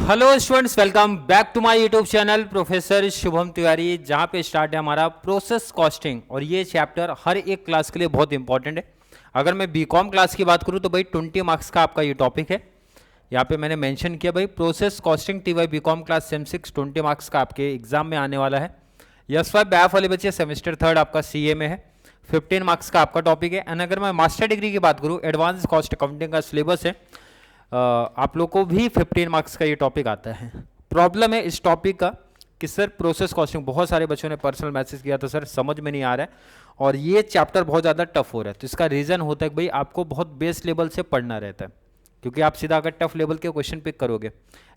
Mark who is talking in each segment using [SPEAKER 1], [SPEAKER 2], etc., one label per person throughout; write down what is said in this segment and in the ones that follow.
[SPEAKER 1] Hello students, welcome back to my YouTube channel professor Shubham Tiwari, जहां पे start है हमारा प्रोसेस कॉस्टिंग। और ये चैप्टर हर एक क्लास के लिए बहुत इंपॉर्टेंट है। अगर मैं बीकॉम क्लास की बात करूं तो भाई 20 मार्क्स का आपका ये टॉपिक है। यहाँ पे मैंने मेंशन किया भाई process costing T Y BCom class sem 6 20 marks का आपके एग्जाम में आने वाला है। यस वाई बैफ वाले बच्चे सेमेस्टर थर्ड आपका CA में है, 15 मार्क्स का आपका टॉपिक है। एंड अगर मैं मास्टर डिग्री की बात करूँ, एडवांस कॉस्ट अकाउंटिंग का सिलेबस है, आप लोग को भी 15 मार्क्स का ये टॉपिक आता है। प्रॉब्लम है इस टॉपिक का कि सर प्रोसेस कॉस्टिंग, बहुत सारे बच्चों ने पर्सनल मैसेज किया था सर समझ में नहीं आ रहा है और ये चैप्टर बहुत ज़्यादा टफ हो रहा है। तो इसका रीज़न होता है कि भाई आपको बहुत बेस लेवल से पढ़ना रहता है, क्योंकि आप सीधा अगर टफ लेवल के क्वेश्चन पिक करोगे,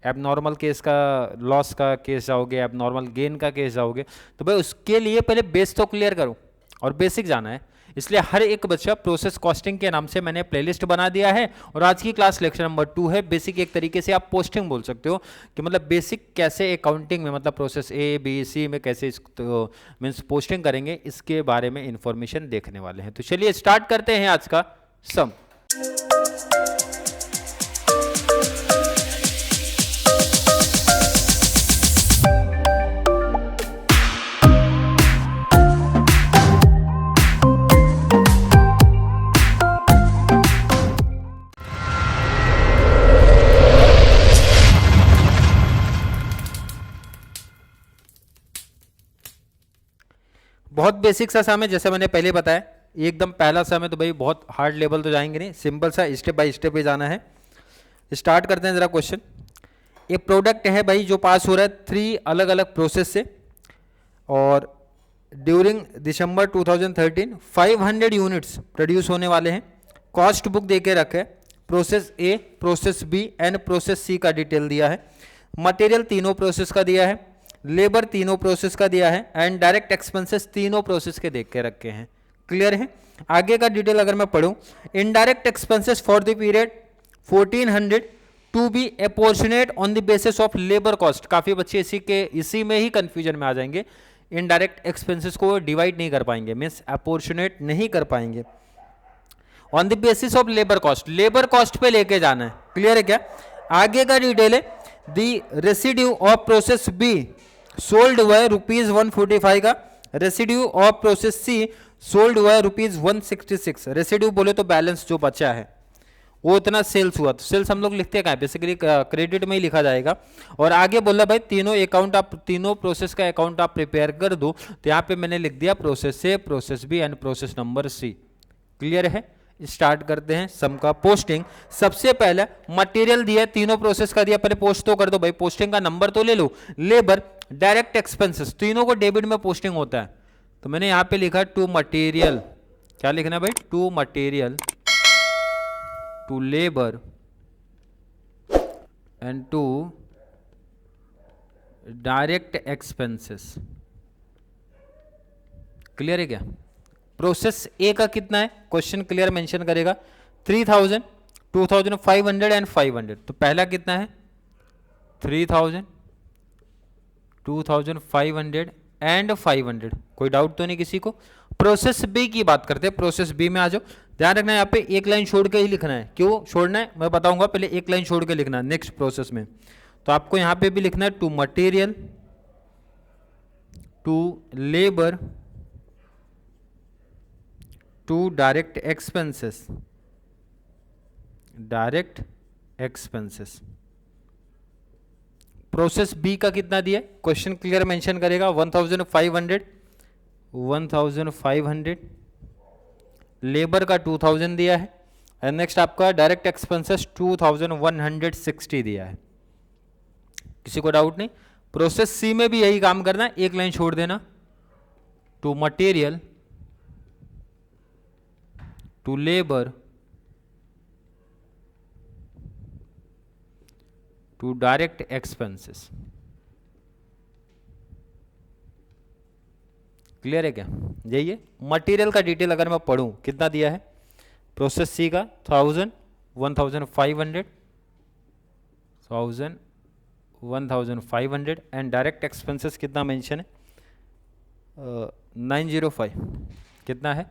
[SPEAKER 1] एब नॉर्मल केस का लॉस का केस जाओगे, एब नॉर्मल गेन का केस जाओगे, तो भाई उसके लिए पहले बेस तो क्लियर करो और बेसिक जाना है। इसलिए हर एक बच्चा प्रोसेस कॉस्टिंग के नाम से मैंने प्लेलिस्ट बना दिया है। और आज की क्लास लेक्चर नंबर 2 है बेसिक। एक तरीके से आप पोस्टिंग बोल सकते हो कि मतलब बेसिक कैसे अकाउंटिंग में, मतलब प्रोसेस A B C में कैसे मीन्स पोस्टिंग करेंगे, इसके बारे में इंफॉर्मेशन देखने वाले हैं। तो चलिए स्टार्ट करते हैं आज का सम। बहुत बेसिक सा सम है, जैसे मैंने पहले बताया। एकदम पहला सम है तो भाई बहुत हार्ड लेवल तो जाएंगे नहीं, सिंपल सा स्टेप बाय स्टेप ही जाना है। स्टार्ट करते हैं जरा क्वेश्चन। एक प्रोडक्ट है भाई जो पास हो रहा है 3 अलग अलग प्रोसेस से, और ड्यूरिंग दिसंबर 2013 500 यूनिट्स प्रोड्यूस होने वाले हैं। कॉस्ट बुक दे के रखे, process A, process B and process C का डिटेल दिया है। मटेरियल तीनों प्रोसेस का दिया है, लेबर तीनों प्रोसेस का दिया है, एंड डायरेक्ट एक्सपेंसेस तीनों प्रोसेस के देख के रखे हैं। क्लियर है? आगे का डिटेल अगर मैं पढ़ूं, indirect expenses for the period 1400 to be apportioned on the basis of labour cost. काफी बच्चे इसी में ही कंफ्यूजन में आ जाएंगे, इनडायरेक्ट एक्सपेंसेस को डिवाइड नहीं कर पाएंगे, मीन्स अपोर्शनेट नहीं कर पाएंगे। On the basis of labour cost, labour cost पे लेके जाना है। क्लियर है क्या? आगे का डिटेल है, the residue of process B sold हुआ है ₹145 का, residue of process C sold हुआ है ₹166। रेसिड्यू बोले तो बैलेंस जो बचा है वो इतना सेल्स हुआ। तो सेल्स हम लोग लिखते हैं कहाँ, बेसिकली क्रेडिट में ही लिखा जाएगा। और आगे बोला भाई तीनों अकाउंट आप, तीनों प्रोसेस का अकाउंट आप प्रिपेयर कर दो, तो यहाँ पे मैंने लिख दिया process A, process B and process number C. Clear है? स्टार्ट करते हैं सम का पोस्टिंग। सबसे पहले मटेरियल दिया, तीनों प्रोसेस का दिया, पहले पोस्ट तो कर दो भाई, पोस्टिंग का नंबर तो ले लो। लेबर, डायरेक्ट एक्सपेंसेस, तीनों को डेबिट में पोस्टिंग होता है, तो मैंने यहां पे लिखा टू मटेरियल। क्या लिखना है भाई? To material, to labour and to direct expenses. Clear है क्या? प्रोसेस ए का कितना है, क्वेश्चन क्लियर मेंशन करेगा 3000, 2500 एंड 500। तो पहला कितना है 3000, 2500 एंड 500। कोई डाउट तो नहीं किसी को? प्रोसेस बी की बात करते हैं। प्रोसेस बी में आ जाओ। ध्यान रखना यहाँ पे एक लाइन छोड़ के ही लिखना है। क्यों छोड़ना है मैं बताऊंगा, पहले एक लाइन छोड़ के लिखना है नेक्स्ट प्रोसेस में। तो आपको यहाँ पे भी लिखना है to material, to labour, to direct expenses, direct expenses. Process B का कितना दिया, क्वेश्चन क्लियर मेंशन करेगा 1500, लेबर का 2000 दिया है, एंड नेक्स्ट आपका डायरेक्ट एक्सपेंसेस 2160 दिया है। किसी को डाउट नहीं? प्रोसेस सी में भी यही काम करना है, एक लाइन छोड़ देना, to material, to labour, to direct expenses. Clear है क्या? यही है। मटेरियल का डिटेल अगर मैं पढ़ूं, कितना दिया है प्रोसेस सी का 1000, 1500, 1000, 1500 एंड डायरेक्ट एक्सपेंसेस कितना मेंशन है 905। कितना है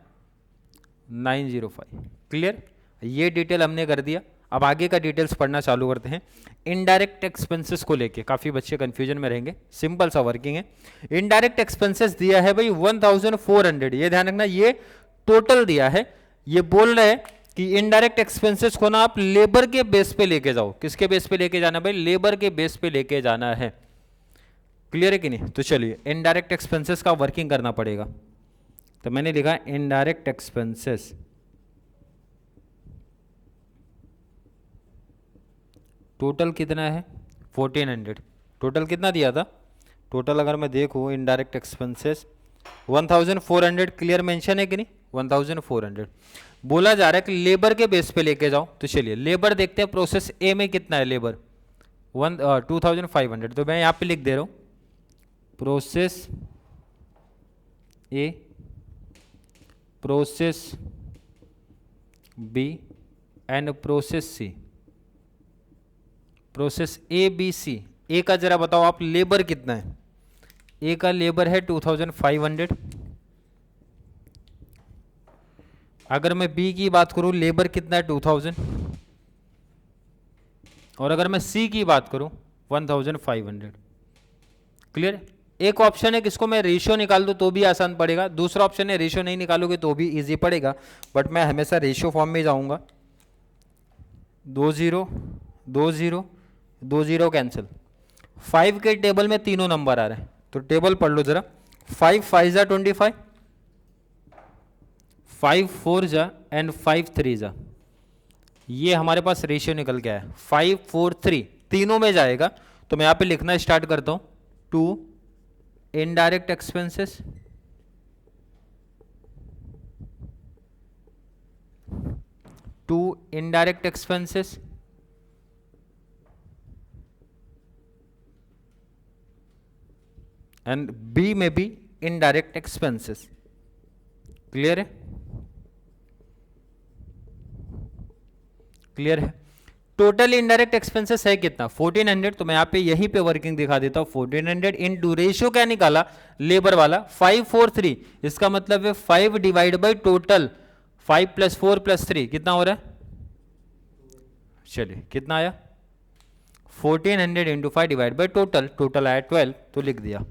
[SPEAKER 1] 905। क्लियर? ये डिटेल हमने कर दिया। अब आगे का डिटेल्स पढ़ना चालू करते हैं। इनडायरेक्ट एक्सपेंसेस को लेके काफ़ी बच्चे कंफ्यूजन में रहेंगे, सिंपल सा वर्किंग है। इनडायरेक्ट एक्सपेंसेस दिया है भाई 1400, ये ध्यान रखना, ये टोटल दिया है। ये बोल रहे हैं कि इनडायरेक्ट एक्सपेंसेस को ना आप लेबर के बेस पे लेके जाओ। किसके बेस पे लेके जाना भाई? लेबर के बेस पे लेके जाना है। क्लियर है कि नहीं? तो चलिए इनडायरेक्ट एक्सपेंसेस का वर्किंग करना पड़ेगा। तो मैंने लिखा इनडायरेक्ट एक्सपेंसेस टोटल कितना है? 1400। टोटल कितना दिया था? टोटल अगर मैं देखूँ इनडायरेक्ट एक्सपेंसेस 1400 क्लियर मेंशन है कि नहीं? 1400 बोला जा रहा है कि लेबर के बेस पे लेके जाओ। तो चलिए लेबर देखते हैं, प्रोसेस ए में कितना है लेबर? 2500। तो मैं यहाँ पे लिख दे रहा हूँ process A, process B and process C. Process A B C. A का जरा बताओ आप लेबर कितना है? ए का लेबर है 2500। अगर मैं बी की बात करूं लेबर कितना है? 2000। और अगर मैं सी की बात करूं 1500। क्लियर? एक ऑप्शन है किसको मैं रेशियो निकाल दूं तो भी आसान पड़ेगा, दूसरा ऑप्शन है रेशियो नहीं निकालोगे तो भी इजी पड़ेगा, बट मैं हमेशा रेशियो फॉर्म में जाऊंगा। 20 20 20 कैंसिल। 5 के टेबल में तीनों नंबर आ रहे हैं तो टेबल पढ़ लो जरा। 5 5 जा 25, 5 4 जा एंड 5 3 जा। ये हमारे पास रेशियो निकल गया है 5 4 3, तीनों में जाएगा। तो मैं यहाँ पे लिखना स्टार्ट करता हूं 2 indirect expenses, 2 indirect expenses and B में भी इनडायरेक्ट एक्सपेंसेस। क्लियर है? क्लियर है? टोटल इनडायरेक्ट एक्सपेंसेस है कितना? 1400। तो मैं यहां पे यहीं पे वर्किंग दिखा देता हूं। 1400 इनटू रेशियो क्या निकाला? लेबर वाला 5 4 3। इसका मतलब है 5 डिवाइड बाई टोटल। 5 + 4 + 3 कितना हो रहा है? चलिए कितना आया? 1400 into 5 divide by total. Total आया 12, तो लिख दिया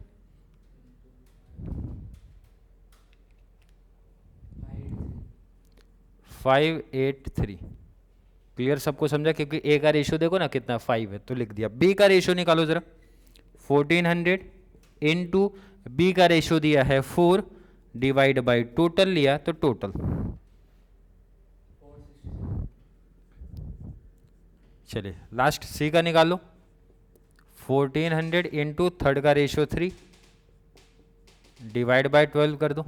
[SPEAKER 1] 583। क्लियर? सबको समझा? क्योंकि ए का रेशियो देखो ना कितना 5 है, तो लिख दिया। बी का रेशियो निकालो जरा। 1400 इंटू बी का रेशियो दिया है 4 डिवाइड बाई टोटल लिया तो टोटल। चलिए लास्ट सी का निकालो। 1400 इंटू थर्ड का रेशियो 3 डिवाइड बाई 12 कर दो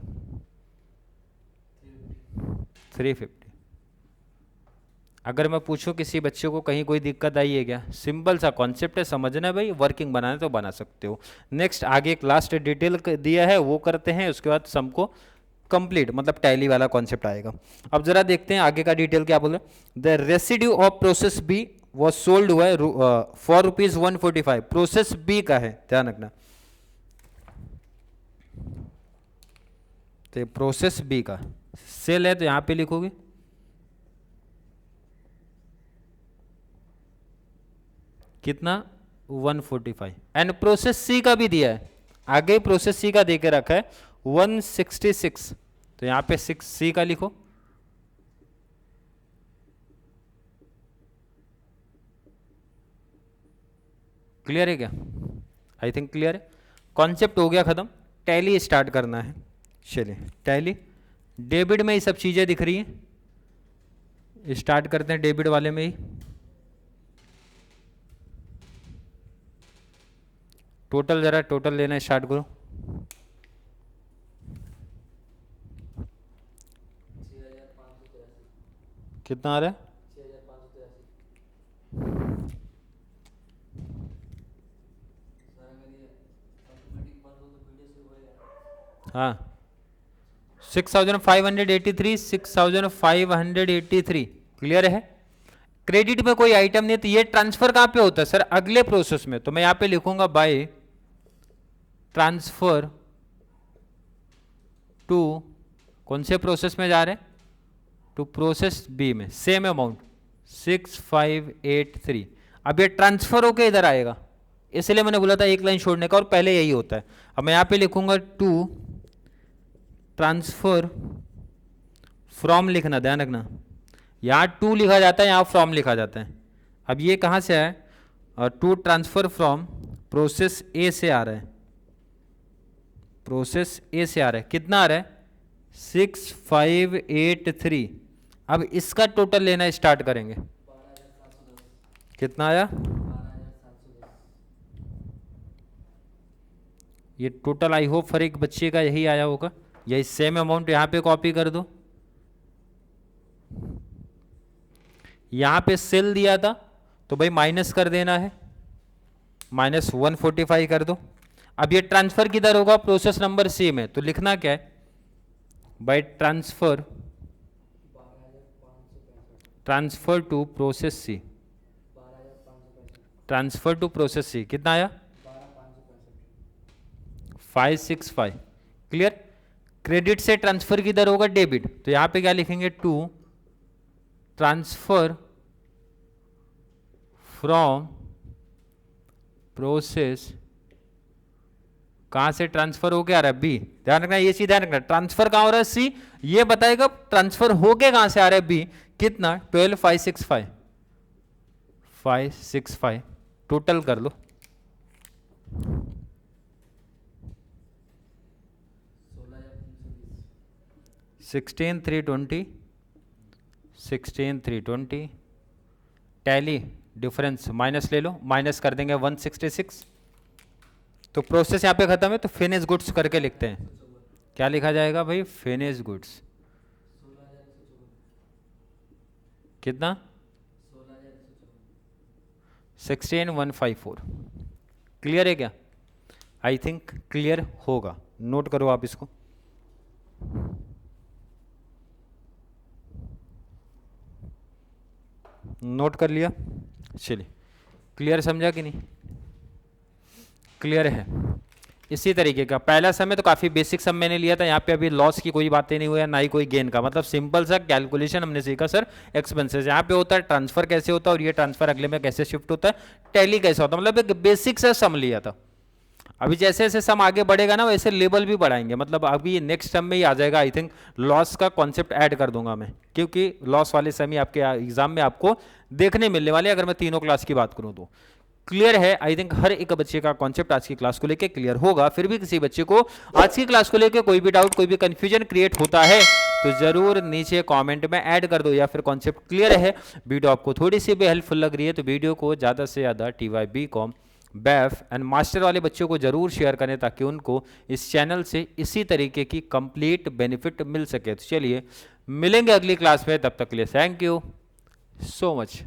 [SPEAKER 1] 350। अगर मैं पूछूं किसी बच्चे को कहीं कोई दिक्कत आई है क्या? सिंपल सा कॉन्सेप्ट है, समझना है भाई, वर्किंग बनाना तो बना सकते हो। नेक्स्ट आगे एक लास्ट डिटेल दिया है वो करते हैं, उसके बाद सम को कंप्लीट मतलब टैली वाला कॉन्सेप्ट आएगा। अब जरा देखते हैं आगे का डिटेल क्या बोल रहे हैं। The residue of process B was sold हुआ है फॉर ₹145। प्रोसेस बी का है, ध्यान रखना। तो प्रोसेस बी का सेल है तो यहां पे लिखोगे कितना? 145। एंड प्रोसेस सी का भी दिया है, आगे प्रोसेस सी का देके रखा है 166। तो यहां पे 6C का लिखो। क्लियर है क्या? आई थिंक क्लियर है। कॉन्सेप्ट हो गया खत्म, टैली स्टार्ट करना है। चलिए टैली डेबिट में ही सब चीजें दिख रही हैं, स्टार्ट करते हैं डेबिट वाले में ही। टोटल जरा टोटल लेना स्टार्ट करो। कितना आ रहा है? हाँ 6583, 6583। क्लियर है? क्रेडिट में कोई आइटम नहीं, तो ये ट्रांसफर कहां पे होता है सर? अगले प्रोसेस में। तो मैं यहां पे लिखूंगा बाय ट्रांसफर टू, कौन से प्रोसेस में जा रहे हैं? टू प्रोसेस बी में। Same amount 6583। अब ये ट्रांसफर होके इधर आएगा, इसलिए मैंने बोला था एक लाइन छोड़ने का, और पहले यही होता है। अब मैं यहाँ पे लिखूंगा टू ट्रांसफर फ्रॉम, लिखना ध्यान रखना, यहाँ टू लिखा जाता है, यहाँ फ्रॉम लिखा जाता है। अब ये कहाँ से आया, और to transfer from process A से आ रहा है, प्रोसेस ए से आ रहा है। कितना आ रहा है 6583। अब इसका टोटल लेना स्टार्ट करेंगे। कितना आया, ये टोटल आई होप हर एक बच्चे का यही आया होगा। यही सेम अमाउंट यहाँ पे कॉपी कर दो, यहाँ पे सेल दिया था तो भाई माइनस कर देना है, -145 कर दो। अब ये ट्रांसफर किधर होगा, प्रोसेस नंबर सी में, तो लिखना क्या है by transfer to process C, transfer to process C. कितना आया 565। क्लियर। क्रेडिट से ट्रांसफर किधर होगा, डेबिट, तो यहां पे क्या लिखेंगे, टू ट्रांसफर फ्रॉम प्रोसेस, कहां से ट्रांसफर होके आ रहा है, बी। ध्यान रखना, ये चीज ध्यान रखना, ट्रांसफर कहां हो रहा है, सी, ये बताएगा ट्रांसफर होके कहां से आ रहा है, बी। कितना 12565 टोटल कर लो, 16320 टैली डिफरेंस माइनस ले लो, माइनस कर देंगे 166। तो प्रोसेस यहाँ पे खत्म है, तो फिनिश गुड्स करके लिखते हैं। क्या लिखा जाएगा भाई, फिनिश गुड्स। कितना 16154। क्लियर है क्या, आई थिंक क्लियर होगा, नोट करो आप इसको। नोट कर लिया, चलिए क्लियर समझा कि नहीं, क्लियर है। इसी तरीके का पहला सम में तो काफ़ी बेसिक सम मैंने लिया था, यहाँ पे अभी लॉस की कोई बातें नहीं हुई है, ना ही कोई गेन का, मतलब सिंपल सा कैलकुलेशन हमने सीखा सर एक्सपेंसेस। यहाँ पे होता है ट्रांसफर कैसे होता है, और ये ट्रांसफर अगले में कैसे शिफ्ट होता है, टैली कैसे होता है, मतलब एक बेसिक सा सम लिया था। अभी जैसे जैसे सम आगे बढ़ेगा ना, वैसे लेवल भी बढ़ाएंगे, मतलब अभी नेक्स्ट सम में ही आ जाएगा, आई थिंक लॉस का कॉन्सेप्ट ऐड कर दूंगा मैं, क्योंकि लॉस वाले सम ही आपके एग्जाम में आपको देखने मिलने वाले, अगर मैं तीनों क्लास की बात करूं तो। क्लियर है, आई थिंक हर एक बच्चे का कॉन्सेप्ट आज की क्लास को लेके क्लियर होगा। फिर भी किसी बच्चे को आज की क्लास को लेके कोई भी डाउट, कोई भी कंफ्यूजन क्रिएट होता है तो जरूर नीचे कमेंट में ऐड कर दो, या फिर कॉन्सेप्ट क्लियर है, वीडियो आपको थोड़ी सी भी हेल्पफुल लग रही है तो वीडियो को ज़्यादा से ज़्यादा TYBCom बैफ एंड मास्टर वाले बच्चों को जरूर शेयर करें, ताकि उनको इस चैनल से इसी तरीके की कंप्लीट बेनिफिट मिल सके। तो चलिए मिलेंगे अगली क्लास में, तब तक के लिए थैंक यू सो मच।